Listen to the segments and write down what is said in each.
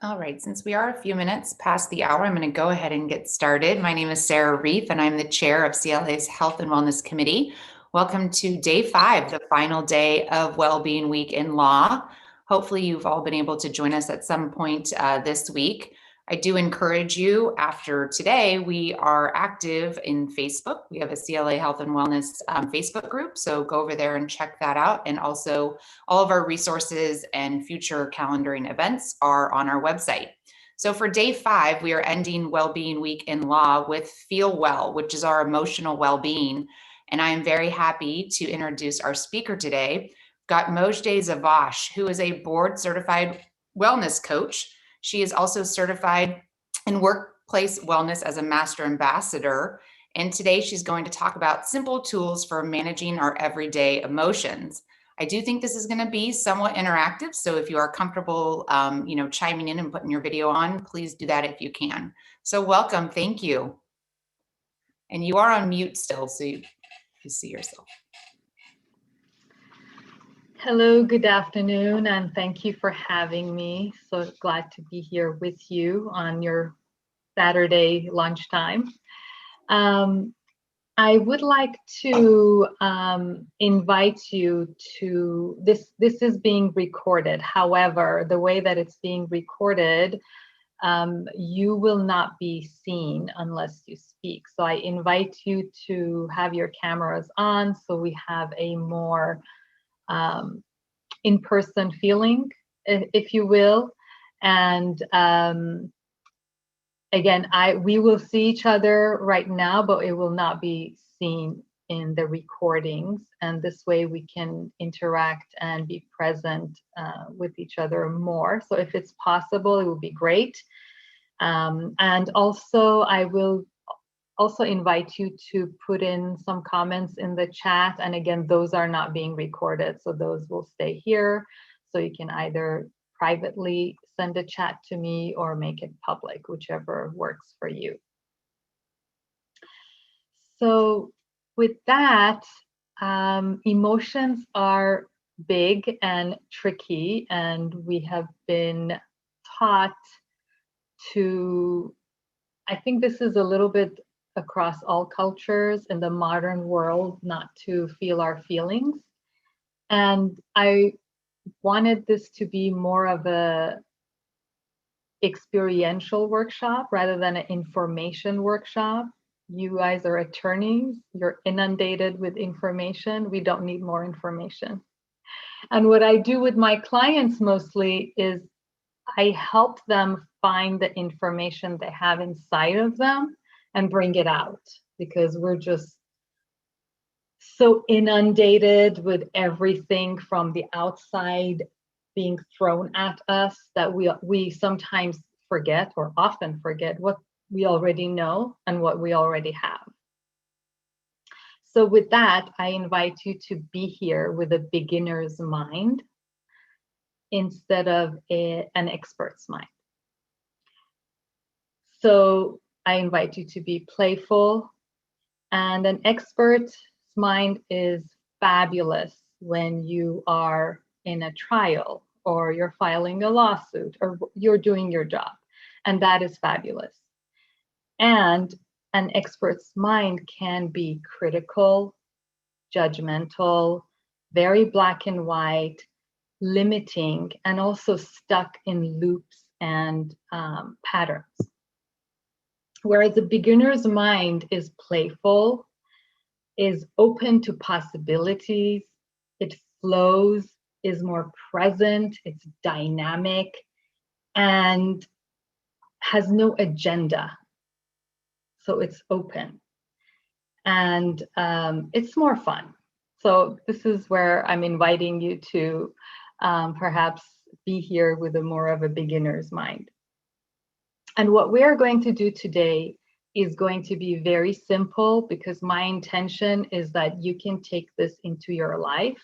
All right, since we are a few minutes past the hour, I'm going to go ahead and get started. My name is Sarah Reef, and I'm the chair of CLA's Health and Wellness Committee. Welcome to day 5, the final day of Wellbeing Week in Law. Hopefully, you've all been able to join us at some point this week. I do encourage you, after today, we are active in Facebook. We have a CLA Health and Wellness Facebook group, so go over there and check that out. And also, all of our resources and future calendaring events are on our website. So for day 5, we are ending Wellbeing Week in Law with Feel Well, which is our emotional well-being. And I am very happy to introduce our speaker today. We've got Mojdeh Zavash, who is a board certified wellness coach. She is also certified in workplace wellness as a master ambassador. And today she's going to talk about simple tools for managing our everyday emotions. I do think this is going to be somewhat interactive. So if you are comfortable, chiming in and putting your video on, please do that if you can. So welcome. Thank you. And you are on mute still, so you see yourself. Hello, good afternoon, and thank you for having me. So glad to be here with you on your Saturday lunchtime. I would like to invite you to this. This is being recorded. However, the way that it's being recorded, you will not be seen unless you speak. So I invite you to have your cameras on so we have a more in-person feeling, if you will. And again, we will see each other right now, but it will not be seen in the recordings. And this way we can interact and be present with each other more. So if it's possible, it would be great. And also, I will also invite you to put in some comments in the chat. And again, those are not being recorded, so those will stay here. So you can either privately send a chat to me or make it public, whichever works for you. So with that, emotions are big and tricky, and we have been taught to, I think this is a little bit across all cultures in the modern world, not to feel our feelings. And I wanted this to be more of a experiential workshop rather than an information workshop. You guys are attorneys, you're inundated with information. We don't need more information. And what I do with my clients mostly is I help them find the information they have inside of them and bring it out, because we're just so inundated with everything from the outside being thrown at us that we sometimes forget, or often forget, what we already know and what we already have. So with that, I invite you to be here with a beginner's mind instead of an expert's mind. So I invite you to be playful, and an expert's mind is fabulous when you are in a trial or you're filing a lawsuit or you're doing your job, and that is fabulous. And an expert's mind can be critical, judgmental, very black and white, limiting, and also stuck in loops and patterns. Whereas a beginner's mind is playful, is open to possibilities, it flows, is more present, it's dynamic, and has no agenda. So it's open, and it's more fun. So this is where I'm inviting you to perhaps be here with a more of a beginner's mind. And what we are going to do today is going to be very simple, because my intention is that you can take this into your life.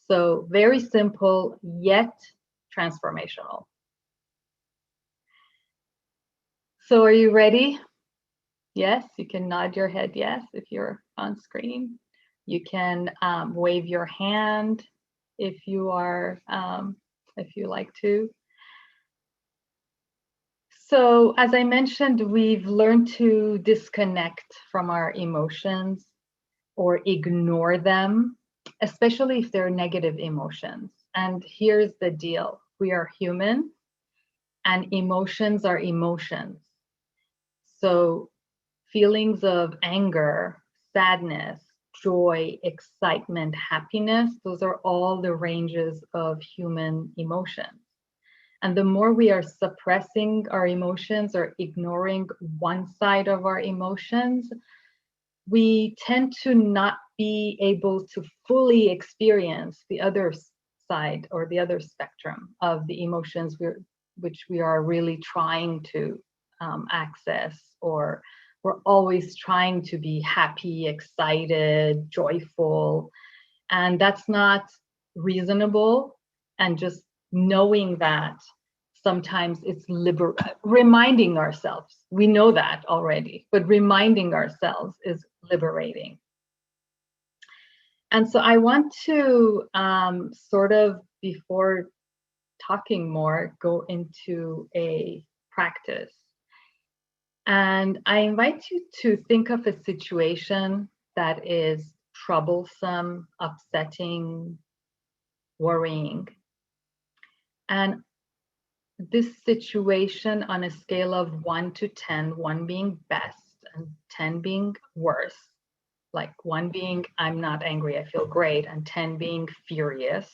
So very simple, yet transformational. So are you ready? Yes, you can nod your head yes if you're on screen. You can wave your hand if you are, if you like to. So as I mentioned, we've learned to disconnect from our emotions or ignore them, especially if they're negative emotions. And here's the deal. We are human and emotions are emotions. So feelings of anger, sadness, joy, excitement, happiness, those are all the ranges of human emotions. And the more we are suppressing our emotions or ignoring one side of our emotions, we tend to not be able to fully experience the other side or the other spectrum of the emotions which we are really trying to access, or we're always trying to be happy, excited, joyful, and that's not reasonable. And just knowing that, sometimes it's reminding ourselves, we know that already, but reminding ourselves is liberating. And so I want to sort of, before talking more, go into a practice. And I invite you to think of a situation that is troublesome, upsetting, worrying. And this situation, on a scale of 1 to 10, 1 being best and 10 being worse, like 1 being I'm not angry, I feel great, and 10 being furious.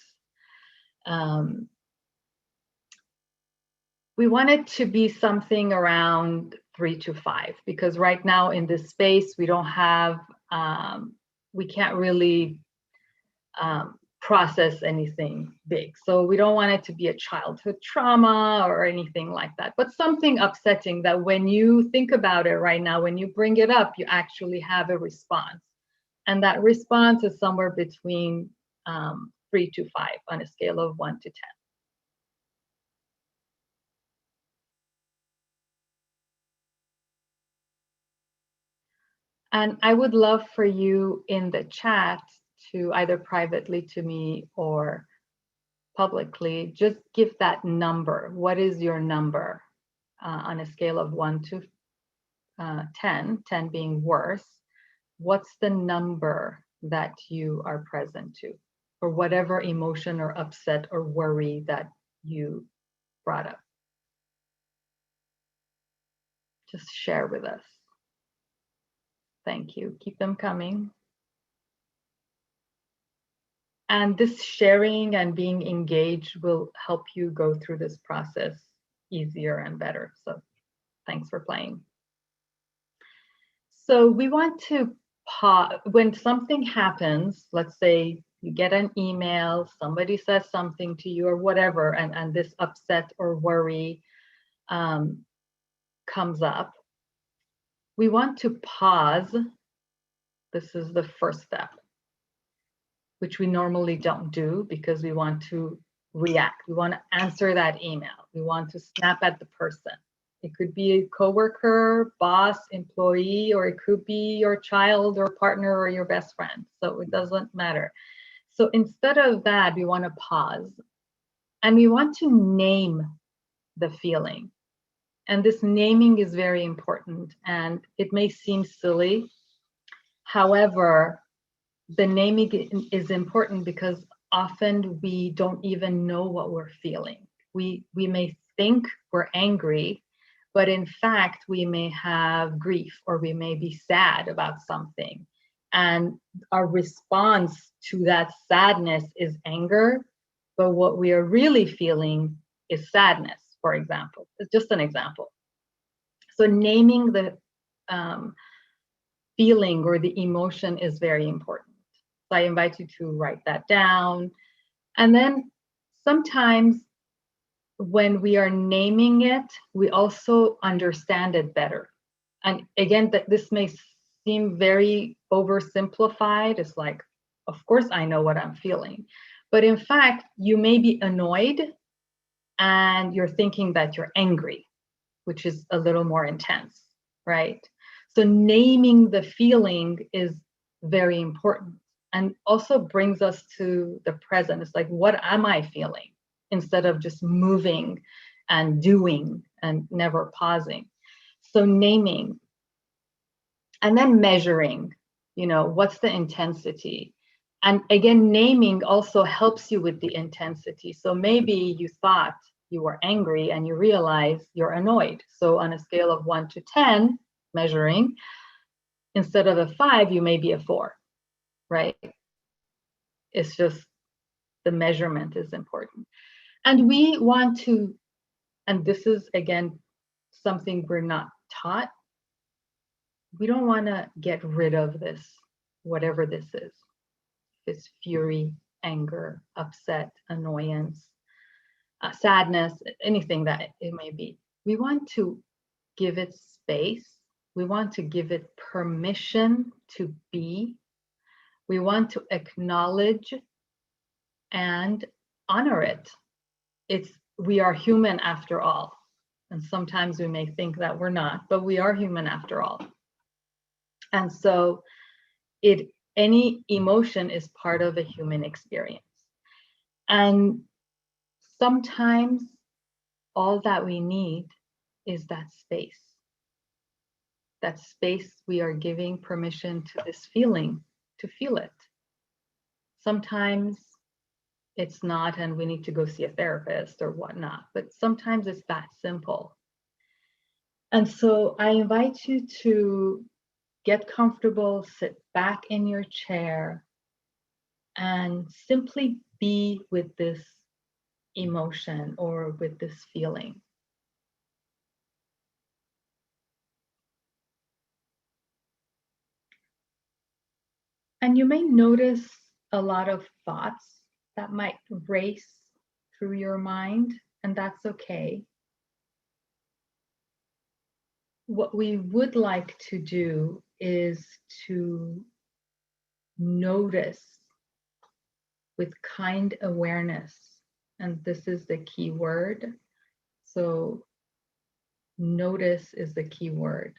We want it to be something around 3 to 5, because right now in this space, we don't have, we can't really process anything big. So we don't want it to be a childhood trauma or anything like that, but something upsetting that when you think about it right now, when you bring it up, you actually have a response. And that response is somewhere between 3 to 5 on a scale of 1 to 10. And I would love for you in the chat to either privately to me or publicly, just give that number. What is your number on a scale of 1 to 10, 10 being worse? What's the number that you are present to, or whatever emotion or upset or worry that you brought up? Just share with us. Thank you. Keep them coming. And this sharing and being engaged will help you go through this process easier and better. So thanks for playing. So we want to pause when something happens. Let's say you get an email, somebody says something to you or whatever, and this upset or worry comes up. We want to pause. This is the first step, which we normally don't do because we want to react. We want to answer that email. We want to snap at the person. It could be a coworker, boss, employee, or it could be your child or partner or your best friend. So it doesn't matter. So instead of that, we want to pause and we want to name the feeling. And this naming is very important, and it may seem silly. However, the naming is important because often we don't even know what we're feeling. We may think we're angry, but in fact, we may have grief or we may be sad about something. And our response to that sadness is anger, but what we are really feeling is sadness, for example. It's just an example. So naming the feeling or the emotion is very important. So I invite you to write that down. And then sometimes when we are naming it, we also understand it better. And again, that this may seem very oversimplified. It's like, of course, I know what I'm feeling. But in fact, you may be annoyed and you're thinking that you're angry, which is a little more intense, right? So naming the feeling is very important and also brings us to the present. It's like, what am I feeling? Instead of just moving and doing and never pausing. So naming and then measuring, what's the intensity? And again, naming also helps you with the intensity. So maybe you thought you were angry and you realize you're annoyed. So on a scale of 1 to 10, measuring, instead of a 5, you may be a 4, right? It's just the measurement is important. And we want to, and this is again, something we're not taught. We don't want to get rid of this, whatever this is. This fury, anger, upset, annoyance, sadness, anything that it may be. We want to give it space. We want to give it permission to be. We want to acknowledge and honor it. We are human after all. And sometimes we may think that we're not, but we are human after all. And so any emotion is part of a human experience. And sometimes all that we need is that space. That space we are giving permission to this feeling to feel it. Sometimes it's not, and we need to go see a therapist or whatnot, but sometimes it's that simple. And so I invite you to get comfortable, sit back in your chair, and simply be with this emotion or with this feeling. And you may notice a lot of thoughts that might race through your mind, and that's okay. What we would like to do is to notice with kind awareness, and this is the key word. So notice is the key word.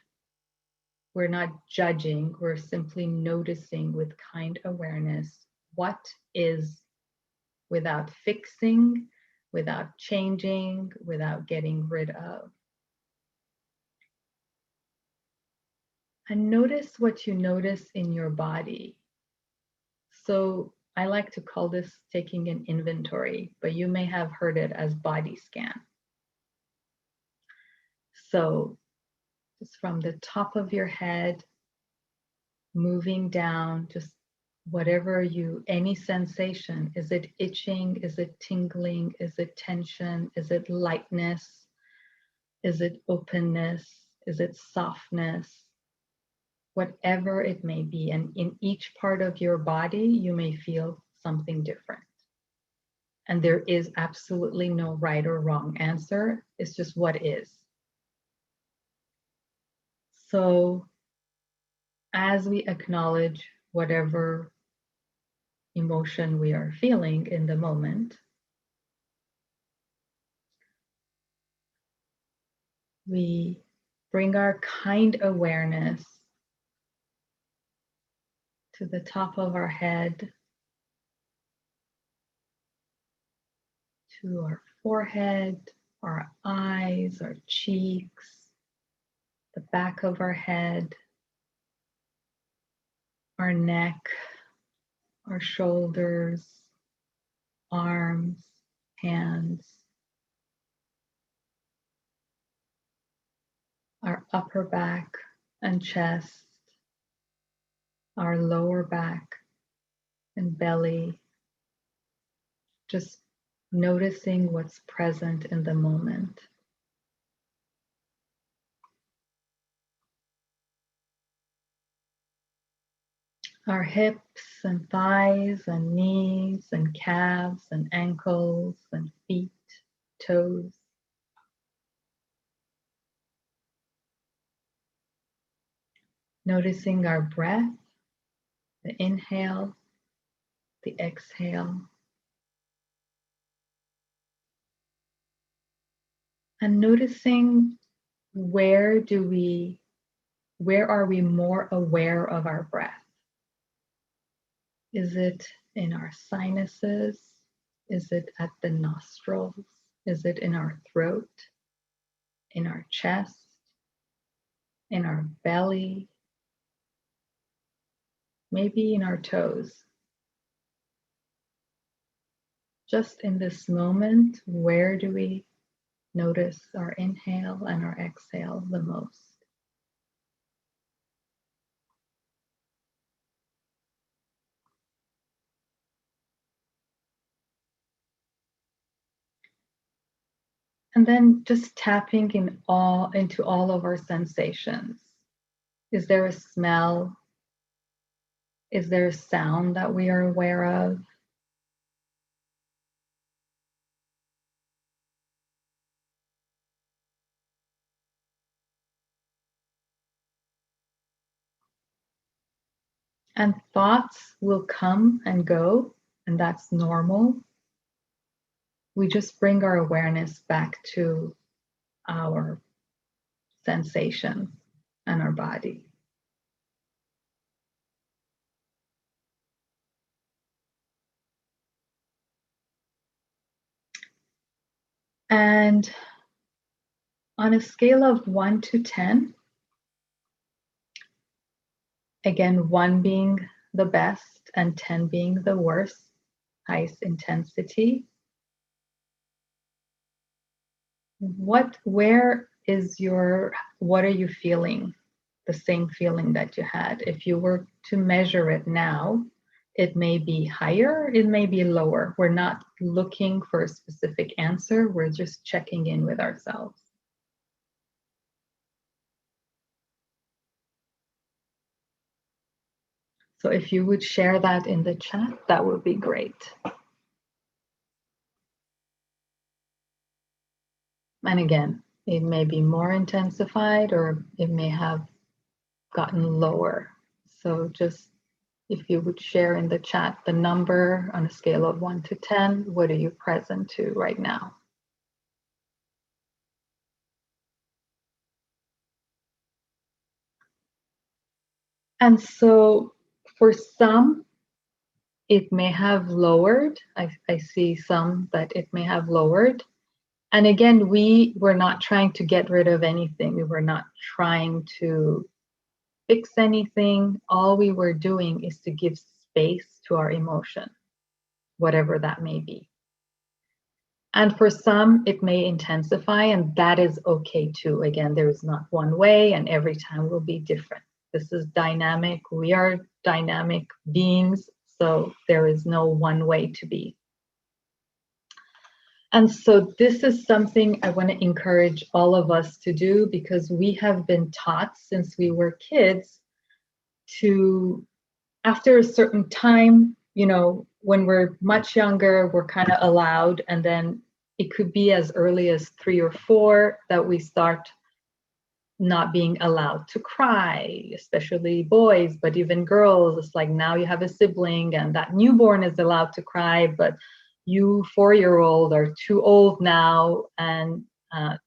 We're not judging, we're simply noticing with kind awareness what is, without fixing, without changing, without getting rid of. And notice what you notice in your body. So I like to call this taking an inventory, but you may have heard it as body scan. So just from the top of your head, moving down, just whatever any sensation. Is it itching? Is it tingling? Is it tension? Is it lightness? Is it openness? Is it softness? Whatever it may be. And in each part of your body, you may feel something different. And there is absolutely no right or wrong answer. It's just what is. So as we acknowledge whatever emotion we are feeling in the moment, we bring our kind awareness to the top of our head, to our forehead, our eyes, our cheeks, the back of our head, our neck, our shoulders, arms, hands, our upper back and chest, our lower back and belly, just noticing what's present in the moment. Our hips and thighs and knees and calves and ankles and feet, toes. Noticing our breath, the inhale, the exhale. And noticing where are we more aware of our breath? Is it in our sinuses? Is it at the nostrils? Is it in our throat? in our chest, in our belly, maybe in our toes. Just in this moment, where do we notice our inhale and our exhale the most? And then just tapping into all of our sensations. Is there a smell? Is there a sound that we are aware of? And thoughts will come and go, and that's normal. We just bring our awareness back to our sensation and our body. And on a scale of 1 to 10, again, 1 being the best and 10 being the worst, highest intensity, what are you feeling? The same feeling that you had. If you were to measure it now, it may be higher, it may be lower. We're not looking for a specific answer, we're just checking in with ourselves. So if you would share that in the chat, that would be great. And again, it may be more intensified or it may have gotten lower. So just if you would share in the chat the number on a scale of 1 to 10, what are you present to right now? And so for some, it may have lowered. I see some that it may have lowered. And again, we were not trying to get rid of anything. We were not trying to fix anything. All we were doing is to give space to our emotion, whatever that may be. And for some, it may intensify, and that is okay too. Again, there is not one way, and every time will be different. This is dynamic. We are dynamic beings, so there is no one way to be. And so this is something I want to encourage all of us to do, because we have been taught since we were kids to, after a certain time, when we're much younger, we're kind of allowed, and then it could be as early as 3 or 4 that we start not being allowed to cry, especially boys, but even girls. It's like now you have a sibling and that newborn is allowed to cry, but you 4-year-old are too old now and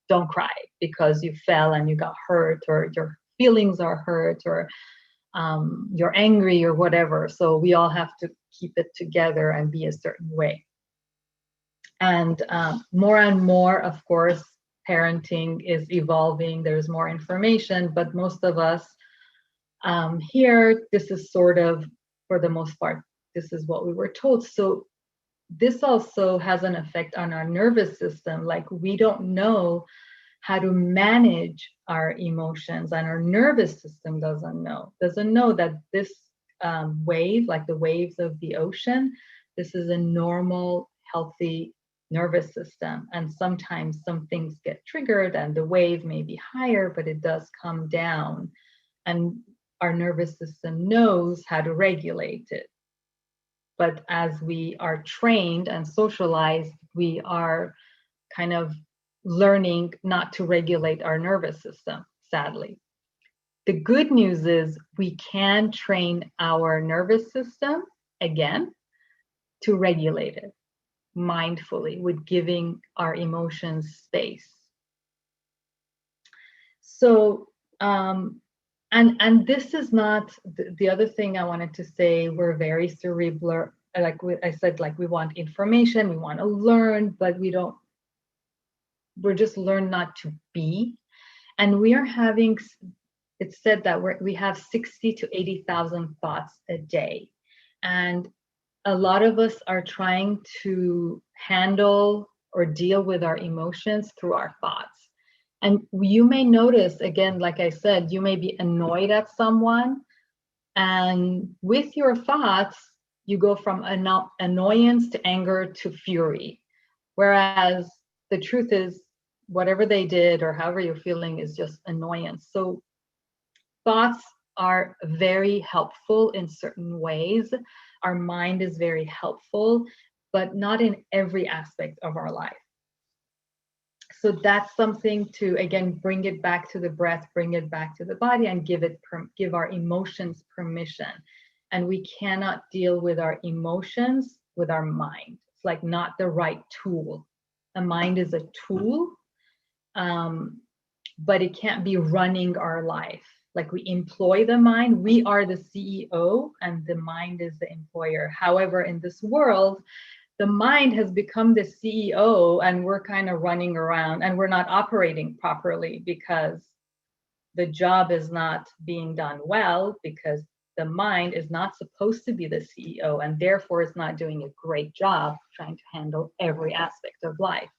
don't cry because you fell and you got hurt, or your feelings are hurt, or you're angry or whatever. So we all have to keep it together and be a certain way. And more and more, of course, parenting is evolving. There's more information, but most of us here, this is sort of, for the most part, this is what we were told. So this also has an effect on our nervous system. Like, we don't know how to manage our emotions, and our nervous system doesn't know that this wave, like the waves of the ocean, this is a normal, healthy nervous system. And sometimes some things get triggered and the wave may be higher, but it does come down, and our nervous system knows how to regulate it. But as we are trained and socialized, we are kind of learning not to regulate our nervous system, sadly. The good news is we can train our nervous system again to regulate it mindfully, with giving our emotions space. So, and this is not the other thing I wanted to say. We're very cerebral. Like I said, like we want information, we want to learn, but we don't we're just learned not to be. And we are having, it's said that we have 60 to 80,000 thoughts a day. And a lot of us are trying to handle or deal with our emotions through our thoughts. And you may notice, again, like I said, you may be annoyed at someone, and with your thoughts, you go from annoyance to anger to fury. Whereas the truth is, whatever they did or however you're feeling is just annoyance. So thoughts are very helpful in certain ways. Our mind is very helpful, but not in every aspect of our life. So that's something to, again, bring it back to the breath, bring it back to the body, and give our emotions permission. And we cannot deal with our emotions with our mind. It's like not the right tool. The mind is a tool, but it can't be running our life. Like we employ the mind, we are the CEO and the mind is the employer. However, in this world, the mind has become the CEO and we're kind of running around and we're not operating properly because the job is not being done well, because the mind is not supposed to be the CEO and therefore is not doing a great job trying to handle every aspect of life.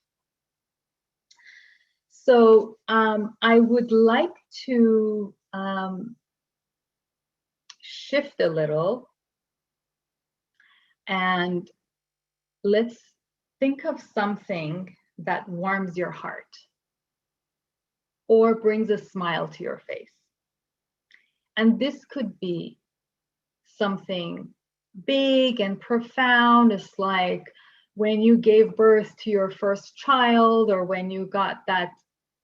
So I would like to shift a little and let's think of something that warms your heart or brings a smile to your face. And this could be something big and profound. It's like when you gave birth to your first child, or when you got that,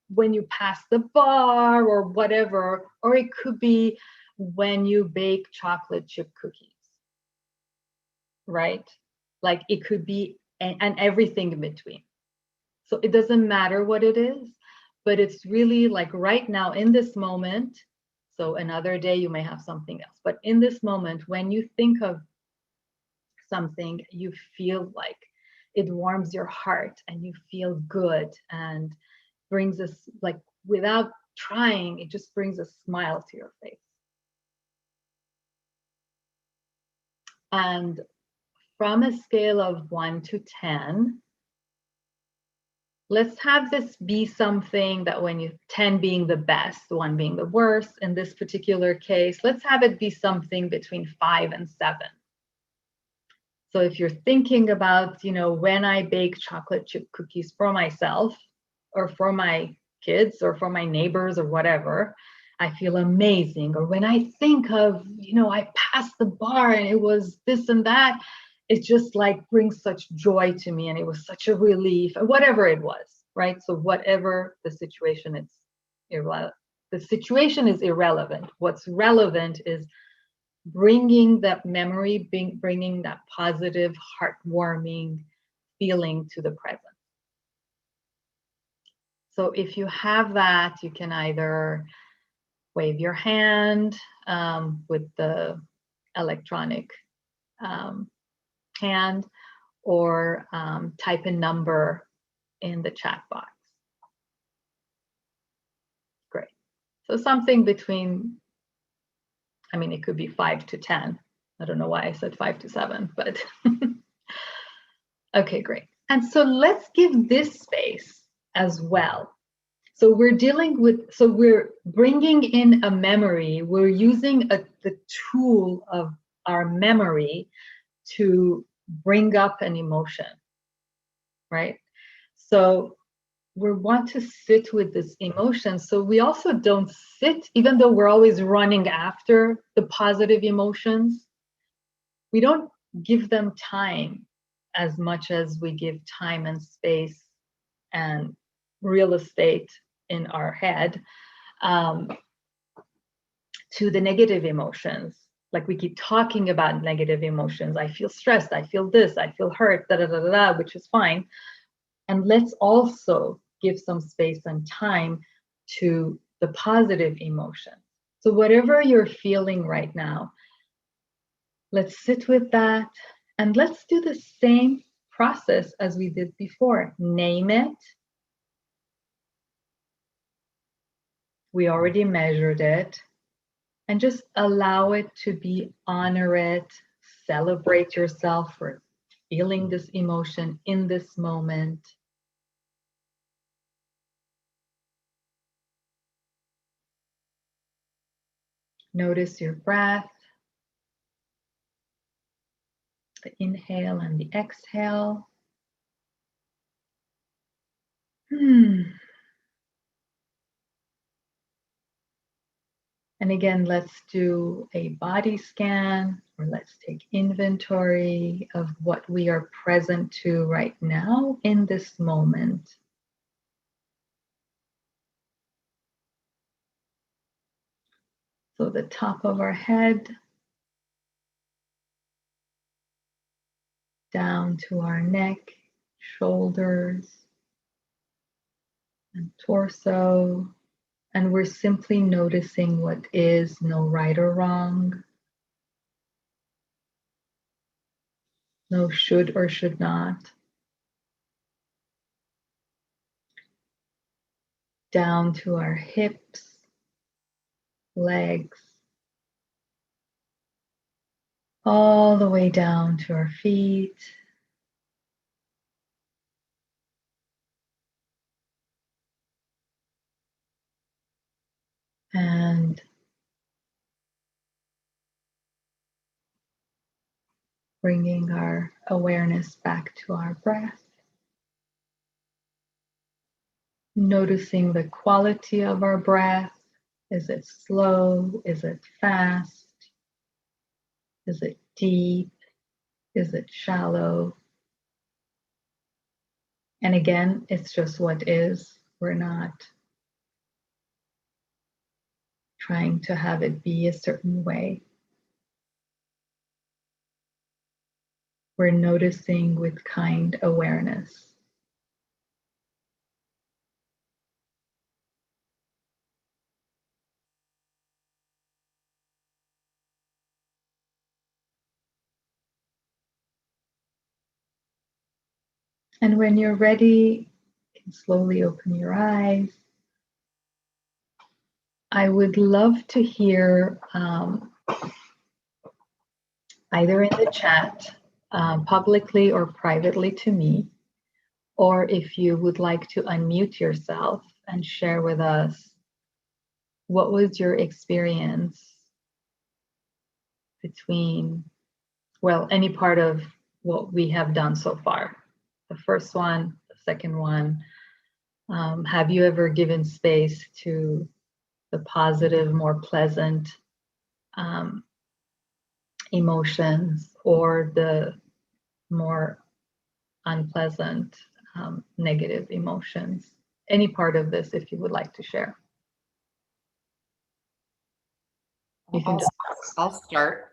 when you passed the bar or whatever, or it could be when you bake chocolate chip cookies, right? Like it could be, and everything in between. So it doesn't matter what it is, but it's really like right now in this moment. So another day you may have something else, but in this moment, when you think of something, you feel like it warms your heart and you feel good and brings us, like without trying, it just brings a smile to your face. And from a scale of 1 to 10, let's have this be something that when you, 10 being the best, 1 being the worst in this particular case, let's have it be something between 5 and 7. So if you're thinking about, you know, when I bake chocolate chip cookies for myself or for my kids or for my neighbors or whatever, I feel amazing. Or when I think of, you know, I passed the bar and it was this and that, it just like brings such joy to me and it was such a relief, whatever it was, right? So whatever the situation is, the situation is irrelevant. What's relevant is bringing that memory, bringing that positive, heartwarming feeling to the present. So if you have that, you can either wave your hand with the electronic hand, or type a number in the chat box. Great. So something between, I mean, it could be 5 to 10. I don't know why I said 5 to 7, but okay, great. And so let's give this space as well. So we're dealing with, so we're bringing in a memory. We're using the tool of our memory to bring up an emotion, right? So we want to sit with this emotion. So we also don't sit, even though we're always running after the positive emotions, we don't give them time as much as we give time and space and real estate in our head to the negative emotions. Like we keep talking about negative emotions. I feel stressed, I feel this, I feel hurt, da da da da, which is fine. And let's also give some space and time to the positive emotion. So whatever you're feeling right now, let's sit with that and let's do the same process as we did before. Name it, We already measured it. And just allow it to be, honor it, celebrate yourself for feeling this emotion in this moment. Notice your breath, the inhale and the exhale. And again, let's do a body scan, or let's take inventory of what we are present to right now in this moment. So the top of our head, down to our neck, shoulders, and torso. And we're simply noticing what is, no right or wrong, no should or should not. Down to our hips, legs, all the way down to our feet. And bringing our awareness back to our breath. Noticing the quality of our breath. Is it slow? Is it fast? Is it deep? Is it shallow? And again, it's just what is. We're not trying to have it be a certain way. We're noticing with kind awareness. And when you're ready, you can slowly open your eyes. I would love to hear either in the chat, publicly or privately to me, or if you would like to unmute yourself and share with us, what was your experience between, well, any part of what we have done so far? The first one, the second one. Have you ever given space to the positive, more pleasant emotions, or the more unpleasant, negative emotions? Any part of this, if you would like to share. I'll start.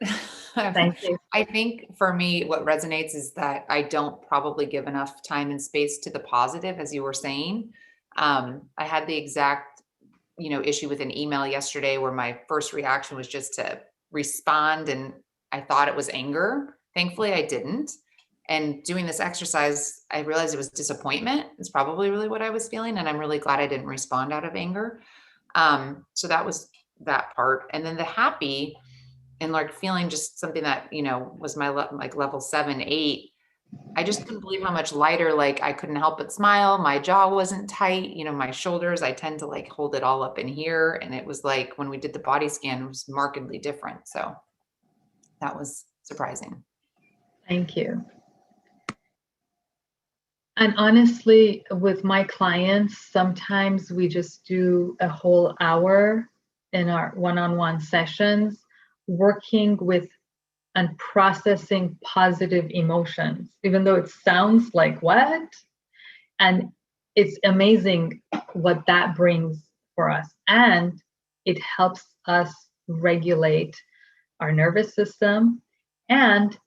Thank you. I think for me, what resonates is that I don't probably give enough time and space to the positive, as you were saying. I had the exact, issue with an email yesterday where my first reaction was just to respond, and I thought it was anger. Thankfully, I didn't. And doing this exercise, I realized it was disappointment. It's probably really what I was feeling, and I'm really glad I didn't respond out of anger. So that was that part. And then the happy, and like feeling just something that, was my like level 7, 8. I just couldn't believe how much lighter, like I couldn't help but smile. My jaw wasn't tight, my shoulders, I tend to like hold it all up in here. And it was like, when we did the body scan, it was markedly different. So that was surprising. Thank you. And honestly, with my clients, sometimes we just do a whole hour in our one-on-one sessions, working with and processing positive emotions, even though it sounds like what? And it's amazing what that brings for us. And it helps us regulate our nervous system. And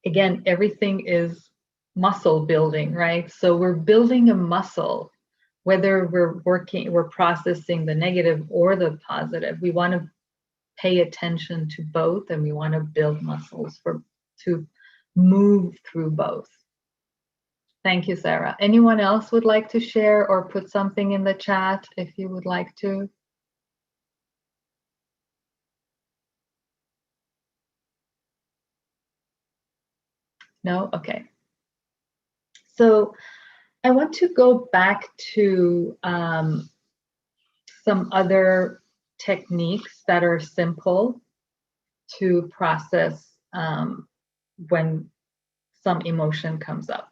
again, everything is muscle building, right? So we're building a muscle, whether we're processing the negative or the positive. We want to pay attention to both, and we want to build muscles to move through both. Thank you, Sarah. Anyone else would like to share or put something in the chat if you would like to? No? Okay. So I want to go back to some other techniques that are simple to process when some emotion comes up.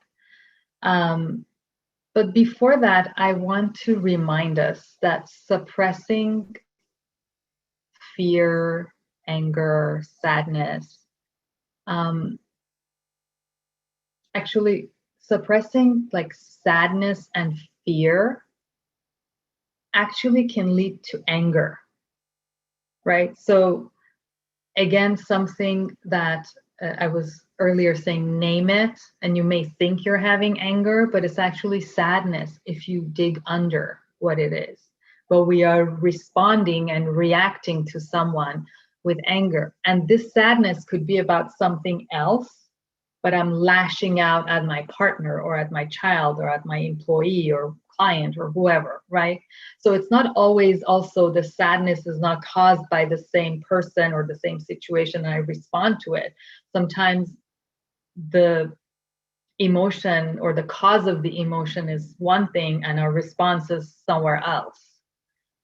But before that, I want to remind us that suppressing fear, anger, sadness, actually suppressing like sadness and fear actually can lead to anger, right? So again, something that I was earlier saying, name it, and you may think you're having anger, but it's actually sadness if you dig under what it is. But we are responding and reacting to someone with anger. And this sadness could be about something else, but I'm lashing out at my partner or at my child or at my employee or client or whoever, right? So it's not always also the sadness is not caused by the same person or the same situation and I respond to it. Sometimes the emotion or the cause of the emotion is one thing and our response is somewhere else.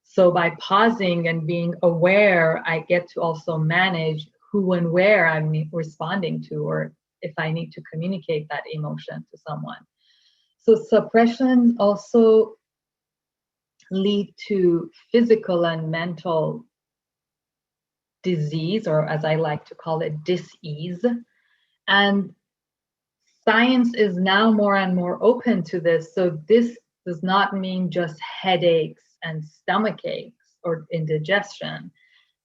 So by pausing and being aware, I get to also manage who and where I'm responding to, or if I need to communicate that emotion to someone. So suppression also lead to physical and mental disease, or as I like to call it, dis-ease. And science is now more and more open to this. So this does not mean just headaches and stomach aches or indigestion.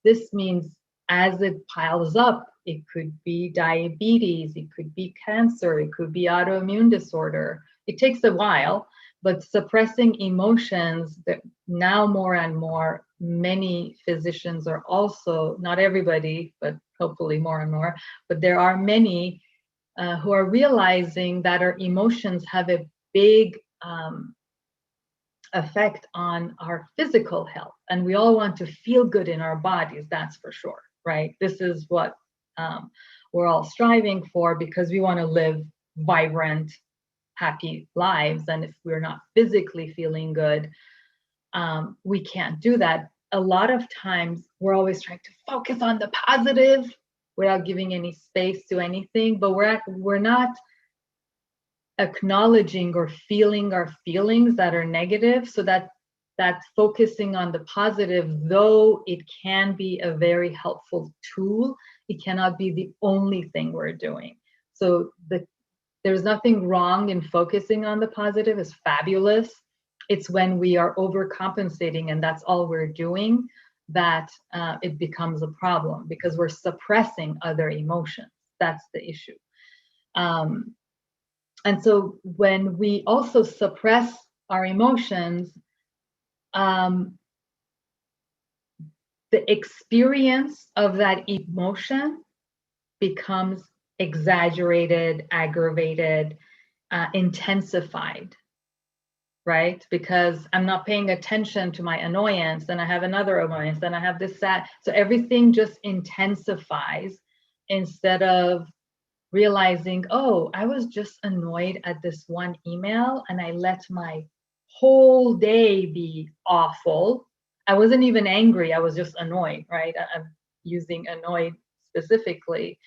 This means as it piles up, it could be diabetes, it could be cancer, it could be autoimmune disorder. It takes a while, but suppressing emotions that now more and more, many physicians are also, not everybody, but hopefully more and more, but there are many who are realizing that our emotions have a big effect on our physical health. And we all want to feel good in our bodies, that's for sure, right? This is what we're all striving for because we want to live vibrant, happy lives. And if we're not physically feeling good, we can't do that. A lot of times we're always trying to focus on the positive without giving any space to anything, but we're not acknowledging or feeling our feelings that are negative. So that focusing on the positive, though it can be a very helpful tool, it cannot be the only thing we're doing. So there's nothing wrong in focusing on the positive. It's fabulous. It's when we are overcompensating and that's all we're doing that it becomes a problem because we're suppressing other emotions. That's the issue. And so when we also suppress our emotions, the experience of that emotion becomes exaggerated, aggravated, intensified, right? Because I'm not paying attention to my annoyance, then I have another annoyance, then I have this, that. So everything just intensifies instead of realizing, oh, I was just annoyed at this one email and I let my whole day be awful. I wasn't even angry, I was just annoyed, right? I'm using annoyed specifically.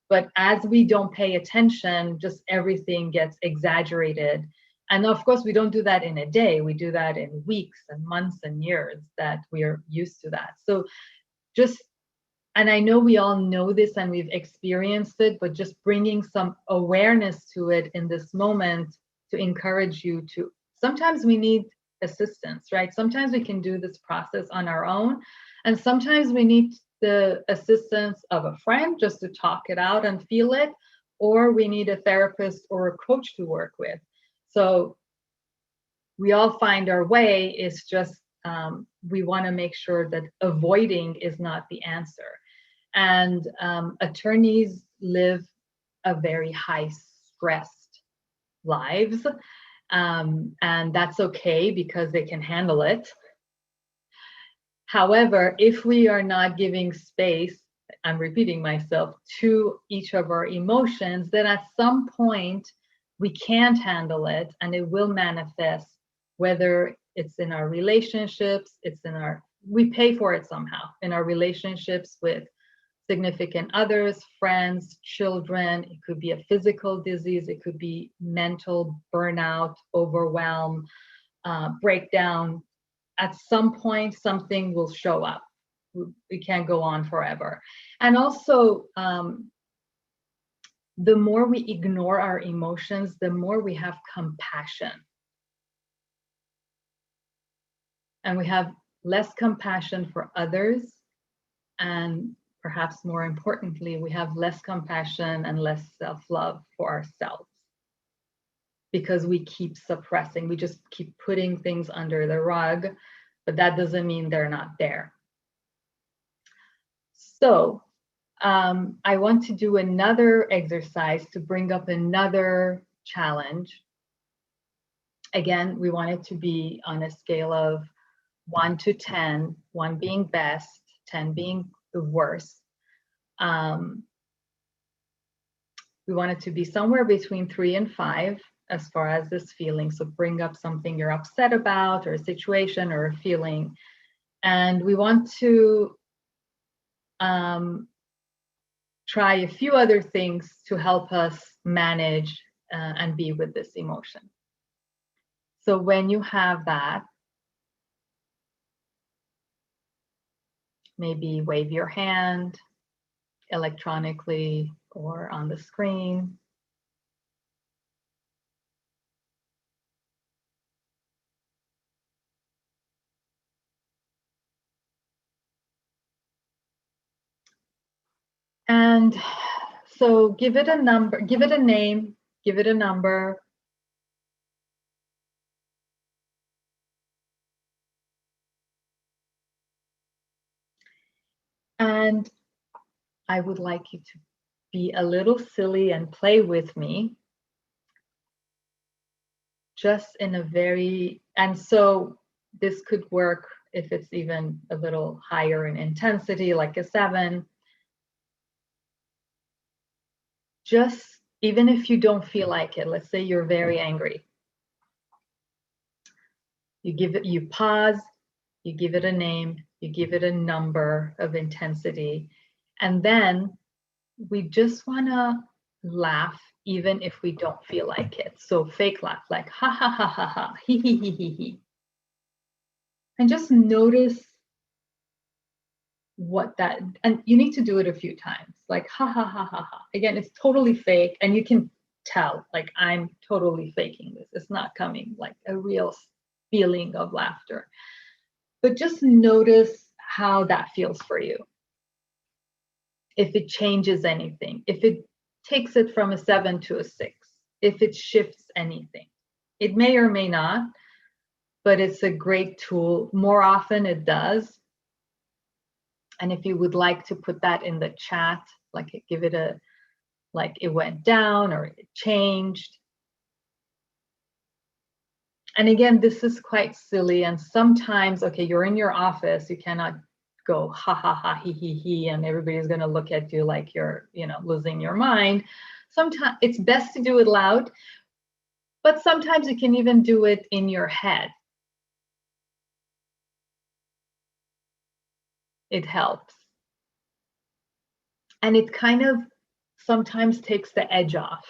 But as we don't pay attention, just everything gets exaggerated. And of course, we don't do that in a day. We do that in weeks and months and years that we are used to that. So just, and I know we all know this and we've experienced it, but just bringing some awareness to it in this moment to encourage you to, sometimes we need assistance, right? Sometimes we can do this process on our own. And sometimes we need the assistance of a friend just to talk it out and feel it, or we need a therapist or a coach to work with. So we all find our way. It's just we want to make sure that avoiding is not the answer. And attorneys live a very high stressed lives, and that's okay because they can handle it. However, if we are not giving space, I'm repeating myself, to each of our emotions, then at some point we can't handle it and it will manifest, whether it's in our relationships, we pay for it somehow in our relationships with significant others, friends, children. It could be a physical disease. It could be mental burnout, overwhelm, breakdown. At some point, something will show up. We can't go on forever. And also, the more we ignore our emotions, the more we have compassion. And we have less compassion for others. And perhaps more importantly, we have less compassion and less self-love for ourselves, because we keep suppressing. We just keep putting things under the rug, but that doesn't mean they're not there. So I want to do another exercise to bring up another challenge. Again, we want it to be on a scale of 1 to 10, 1 being best, 10 being the worst. We want it to be somewhere between 3 and 5 as far as this feeling. So bring up something you're upset about, or a situation or a feeling. And we want to try a few other things to help us manage and be with this emotion. So when you have that, maybe wave your hand electronically or on the screen. And so give it a number, give it a name, give it a number. And I would like you to be a little silly and play with me. Just in a very, and so this could work if it's even a little higher in intensity, like a 7. Just, even if you don't feel like it, let's say you're very angry. You pause, you give it a name, you give it a number of intensity, and then we just want to laugh even if we don't feel like it. So fake laugh, like ha ha ha ha ha, he he he he he. And just notice what that, and you need to do it a few times, like ha ha ha ha ha. Again, it's totally fake, and you can tell, like, I'm totally faking this. It's not coming like a real feeling of laughter. But just notice how that feels for you. If it changes anything, if it takes it from a 7 to a 6, if it shifts anything. It may or may not, but it's a great tool. More often it does. And if you would like to put that in the chat, like give it a, like it went down or it changed. And again, this is quite silly. And sometimes, okay, you're in your office, you cannot go ha ha ha he he he, and everybody's going to look at you like you're, you know, losing your mind. Sometimes it's best to do it loud, but sometimes you can even do it in your head. It helps. And it kind of sometimes takes the edge off.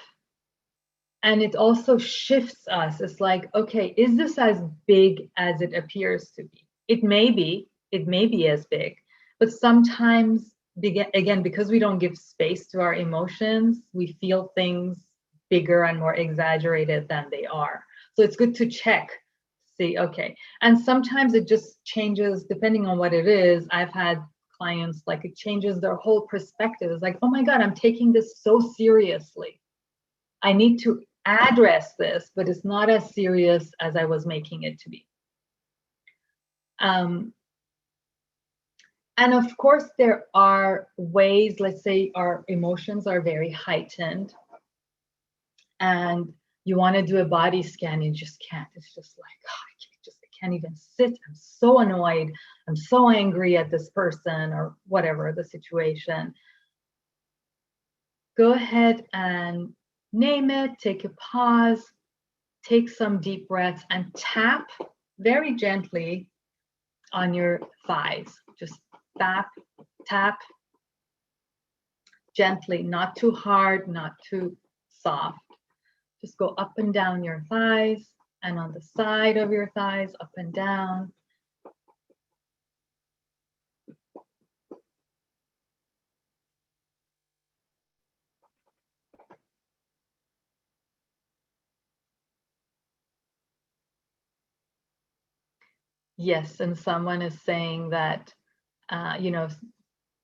And it also shifts us. It's like, okay, is this as big as it appears to be? It may be as big, but sometimes, again, because we don't give space to our emotions, we feel things bigger and more exaggerated than they are. So it's good to check, see, okay. And sometimes it just changes depending on what it is. I've had clients, like, it changes their whole perspective. It's like, oh my God, I'm taking this so seriously. I need to address this, but it's not as serious as I was making it to be. And of course, there are ways, let's say our emotions are very heightened and you want to do a body scan, you just can't. It's just like, oh, I can't even sit. I'm so annoyed. I'm so angry at this person or whatever the situation. Go ahead and name it, take a pause, take some deep breaths, and tap very gently on your thighs. Just tap, tap gently, not too hard, not too soft. Just go up and down your thighs and on the side of your thighs, up and down. Yes, and someone is saying that, you know,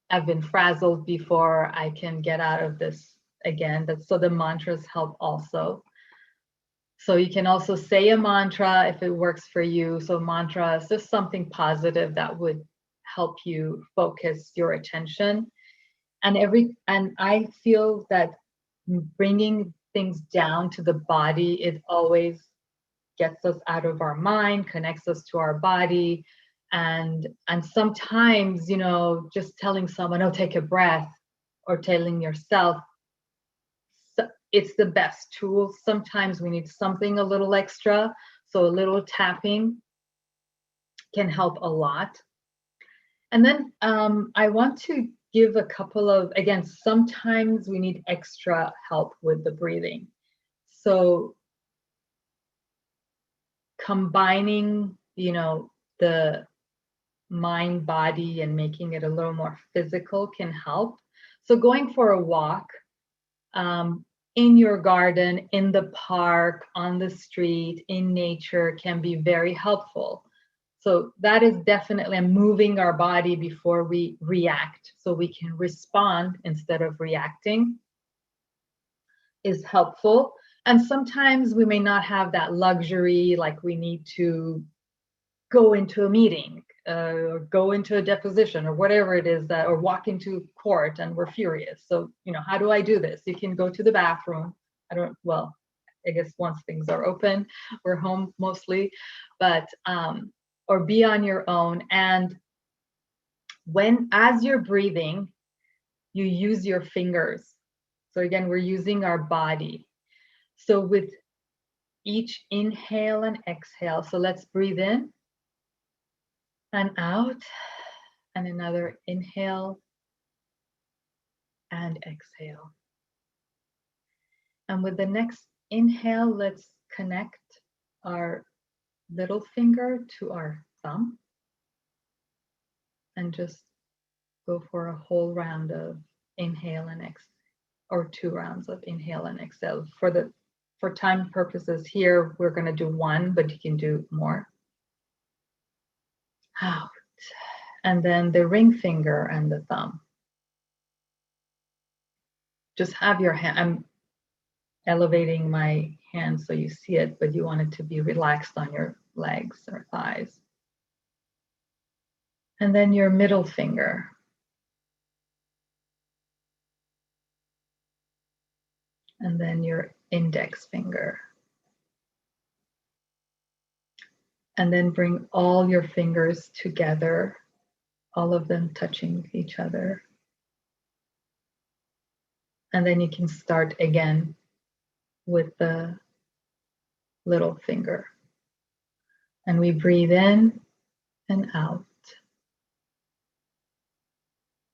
I've been frazzled before, I can get out of this again. So the mantras help also. So you can also say a mantra if it works for you. So mantra is just something positive that would help you focus your attention. And I feel that bringing things down to the body, it always gets us out of our mind, connects us to our body. And sometimes, you know, just telling someone, oh, take a breath, or telling yourself, it's the best tool. Sometimes we need something a little extra. So a little tapping can help a lot. And then I want to give a couple of, again, sometimes we need extra help with the breathing. So combining, you know, the mind, body, and making it a little more physical can help. So going for a walk in your garden, in the park, on the street, in nature can be very helpful. So that is definitely moving our body before we react, so we can respond instead of reacting, is helpful. And sometimes we may not have that luxury, like we need to go into a meeting or go into a deposition or whatever it is, that, or walk into court and we're furious. So, you know, how do I do this? You can go to the bathroom. I guess once things are open, we're home mostly, but or be on your own. And as you're breathing, you use your fingers. So again, we're using our body. So with each inhale and exhale, so let's breathe in and out, and another inhale and exhale. And with the next inhale, let's connect our little finger to our thumb and just go for a whole round of inhale and exhale, or 2 rounds of inhale and exhale. For time purposes here, we're going to do 1, but you can do more. Out. And then the ring finger and the thumb. Just have your hand, I'm elevating my hand so you see it, but you want it to be relaxed on your legs or thighs. And then your middle finger. And then your index finger. And then bring all your fingers together, all of them touching each other. And then you can start again with the little finger. And we breathe in and out.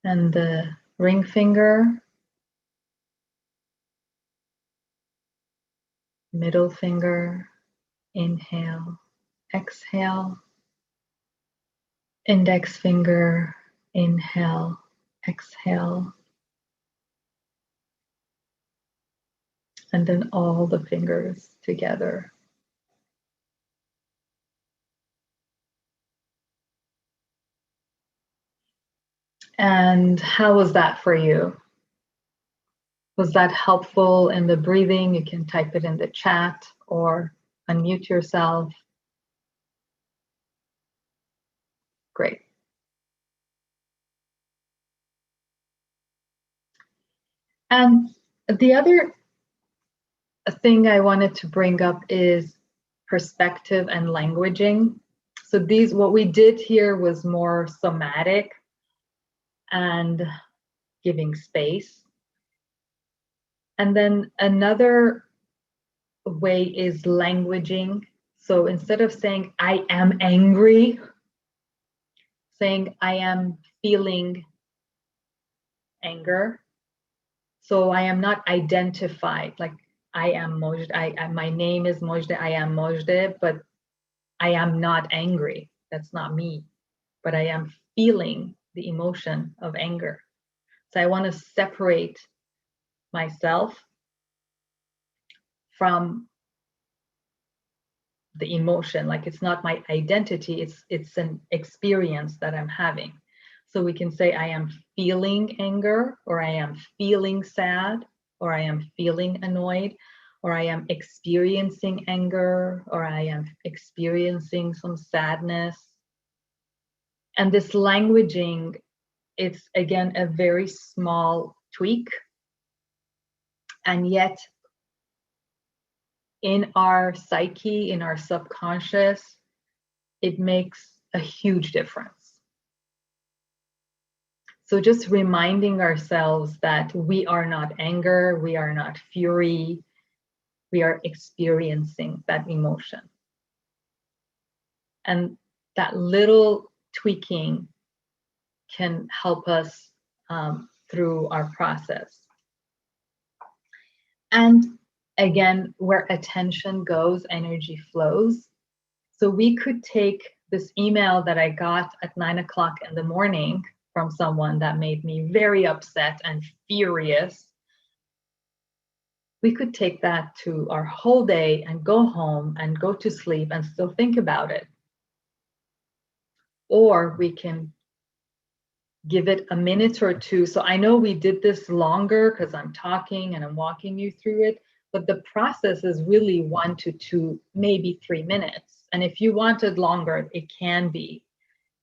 And the ring finger, middle finger, inhale, exhale, index finger, inhale, exhale, and then all the fingers together. And how was that for you? Was that helpful in the breathing? You can type it in the chat or unmute yourself. Great. And the other thing I wanted to bring up is perspective and languaging. So what we did here was more somatic and giving space. And then another way is languaging. So instead of saying, I am angry, saying, I am feeling anger. So I am not identified, like I am Mojde, my name is Mojde, I am Mojde, but I am not angry. That's not me, but I am feeling the emotion of anger. So I want to separate myself from the emotion. Like it's not my identity, it's an experience that I'm having. So we can say I am feeling anger, or I am feeling sad, or I am feeling annoyed, or I am experiencing anger, or I am experiencing some sadness. And this languaging, it's again a very small tweak, and yet in our psyche, in our subconscious, it makes a huge difference. So just reminding ourselves that we are not anger, we are not fury, we are experiencing that emotion. And that little tweaking can help us through our process. And again, where attention goes, energy flows. So we could take this email that I got at 9 o'clock in the morning from someone that made me very upset and furious. We could take that to our whole day and go home and go to sleep and still think about it. Or we can give it a minute or two. So I know we did this longer because I'm talking and I'm walking you through it, but the process is really 1 to 2, maybe 3 minutes. And if you wanted longer, it can be,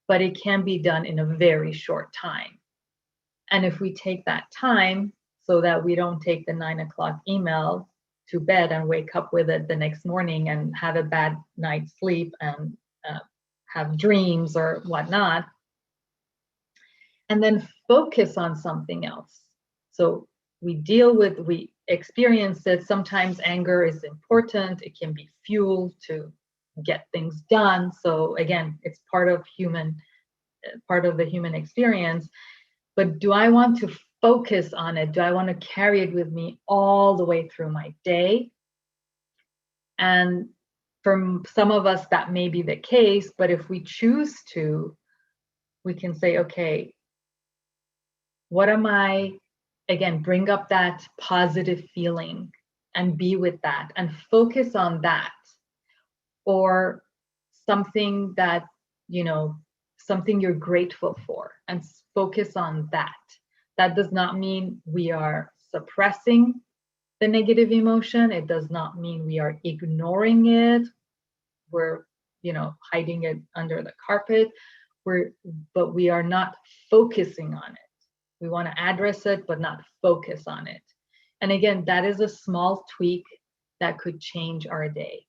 but it can be done in a very short time. And if we take that time so that we don't take the 9 o'clock email to bed and wake up with it the next morning and have a bad night's sleep and have dreams or whatnot, and then focus on something else. So we experience it. Sometimes anger is important. It can be fuel to get things done. So again, it's part of the human experience. But do I want to focus on it? Do I want to carry it with me all the way through my day? And for some of us, that may be the case. But if we choose to, we can say, okay, what am I, again, bring up that positive feeling and be with that and focus on that. Or something that, something you're grateful for, and focus on that. That does not mean we are suppressing the negative emotion. It does not mean we are ignoring it. We're, hiding it under the carpet. But we are not focusing on it. We want to address it, but not focus on it. And again, that is a small tweak that could change our day.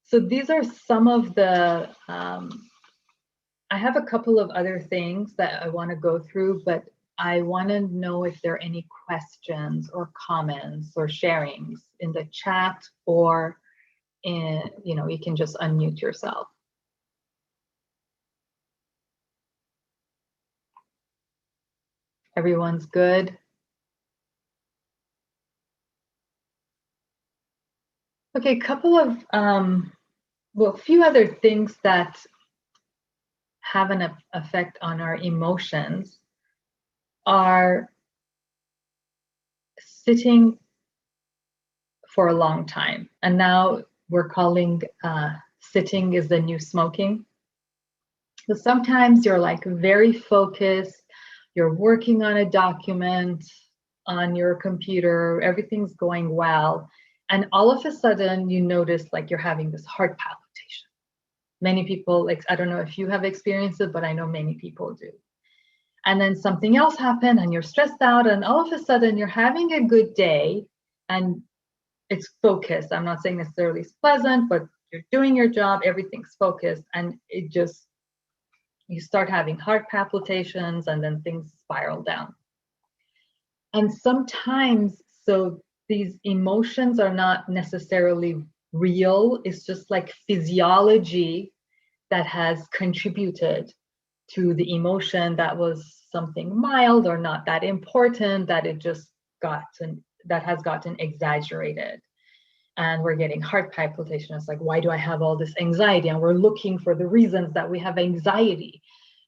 So these are some of the, I have a couple of other things that I want to go through, but I want to know if there are any questions or comments or sharings in the chat, or you can just unmute yourself. Everyone's good? Okay, a couple of, a few other things that have an effect on our emotions are sitting for a long time. And now we're calling sitting is the new smoking. So sometimes you're like very focused, you're working on a document on your computer, everything's going well, and all of a sudden you notice like you're having this heart palpitation. Many people, like, I don't know if you have experienced it, but I know many people do. And then something else happened and you're stressed out, and all of a sudden you're having a good day and it's focused. I'm not saying necessarily it's pleasant, but you're doing your job, everything's focused, and you start having heart palpitations, and then things spiral down. And sometimes, so these emotions are not necessarily real. It's just like physiology that has contributed to the emotion that was something mild or not that important, that has gotten exaggerated. And we're getting heart palpitation. It's like, why do I have all this anxiety? And we're looking for the reasons that we have anxiety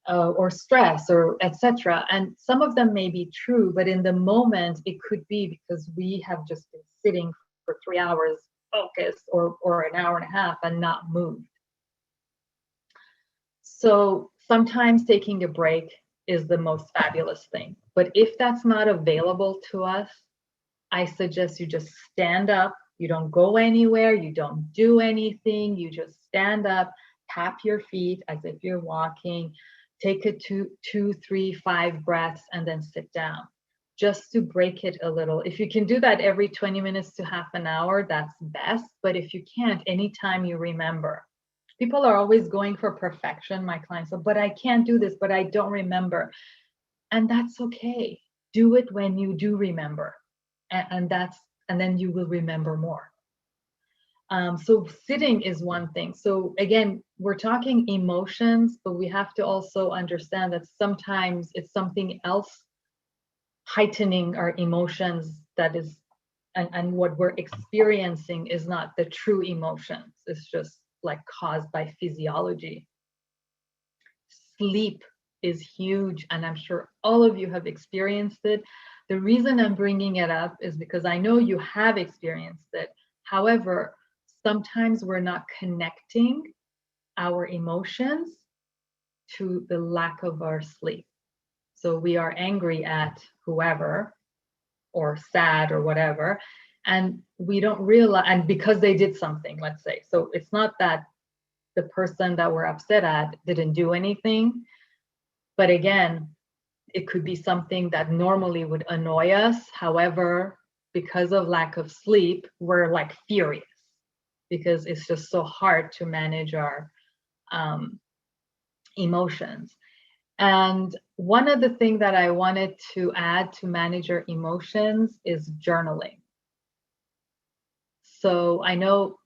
or stress or etc. And some of them may be true, but in the moment, it could be because we have just been sitting for 3 hours focused or an hour and a half and not moved. So sometimes taking a break is the most fabulous thing. But if that's not available to us, I suggest you just stand up. You don't go anywhere. You don't do anything. You just stand up, tap your feet as if you're walking, take a two, 3, 5 breaths, and then sit down just to break it a little. If you can do that every 20 minutes to half an hour, that's best. But if you can't, anytime you remember. People are always going for perfection, my clients, but I can't do this, but I don't remember. And that's okay. Do it when you do remember. And then you will remember more. So sitting is one thing. So again, we're talking emotions, but we have to also understand that sometimes it's something else heightening our emotions that is, and what we're experiencing is not the true emotions. It's just like caused by physiology. Sleep is huge, and I'm sure all of you have experienced it. The reason I'm bringing it up is because I know you have experienced it. However, sometimes we're not connecting our emotions to the lack of our sleep. So we are angry at whoever or sad or whatever, and we don't realize, and because they did something, let's say. So it's not that the person that we're upset at didn't do anything, but again, it could be something that normally would annoy us. However, because of lack of sleep, we're like furious because it's just so hard to manage our emotions. And one of the things that I wanted to add to manage your emotions is journaling. So I know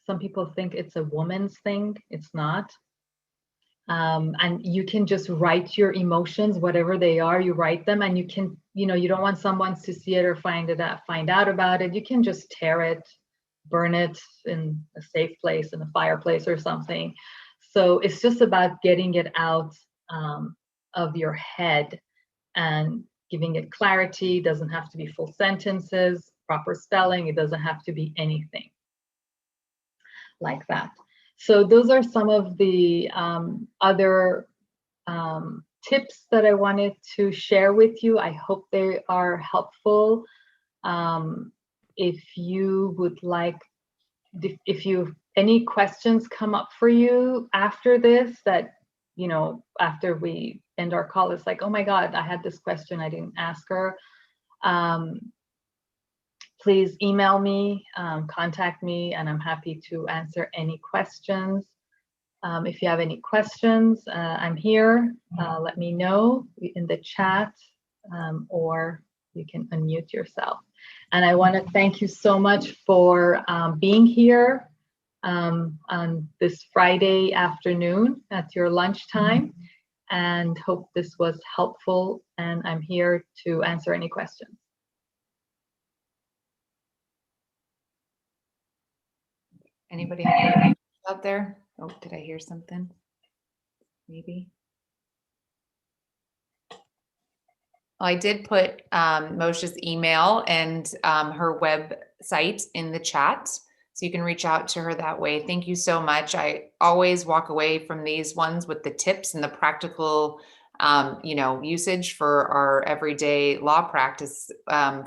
some people think it's a woman's thing. It's not. And you can just write your emotions, whatever they are, you write them, and you can, you don't want someone to see it or find out about it. You can just tear it, burn it in a safe place, in a fireplace or something. So it's just about getting it out of your head and giving it clarity. It doesn't have to be full sentences, proper spelling. It doesn't have to be anything like that. So those are some of the other tips that I wanted to share with you. I hope they are helpful. If you would like, if any questions come up for you after this, that, after we end our call, it's like, oh my God, I had this question, I didn't ask her. Please email me, contact me, and I'm happy to answer any questions. If you have any questions, I'm here. Let me know in the chat, or you can unmute yourself. And I want to thank you so much for being here on this Friday afternoon at your lunchtime, and hope this was helpful. And I'm here to answer any questions. Anybody have any questions out there? Oh, did I hear something? Maybe. Well, I did put Moshe's email and her website in the chat, so you can reach out to her that way. Thank you so much. I always walk away from these ones with the tips and the practical usage for our everyday law practice,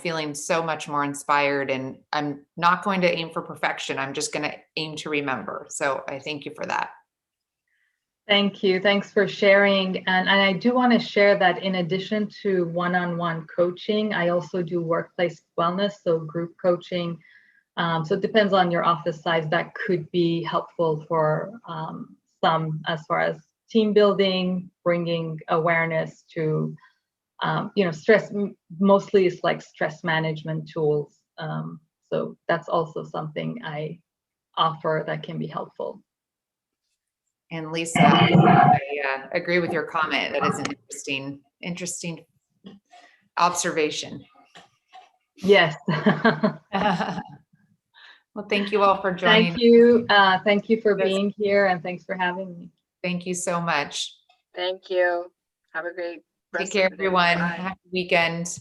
feeling so much more inspired, and I'm not going to aim for perfection. I'm just going to aim to remember. So I thank you for that. Thank you. Thanks for sharing. And I do want to share that in addition to one-on-one coaching, I also do workplace wellness, so group coaching So it depends on your office size. That could be helpful for some as far as team building, bringing awareness to, stress. Mostly it's like stress management tools. So that's also something I offer that can be helpful. And Lisa, I agree with your comment. That is an interesting observation. Yes. Well, thank you all for joining. Thank you. Thank you for being here, and thanks for having me. Thank you so much. Thank you. Have a great Take rest care, of the day. everyone. Bye. Happy weekend.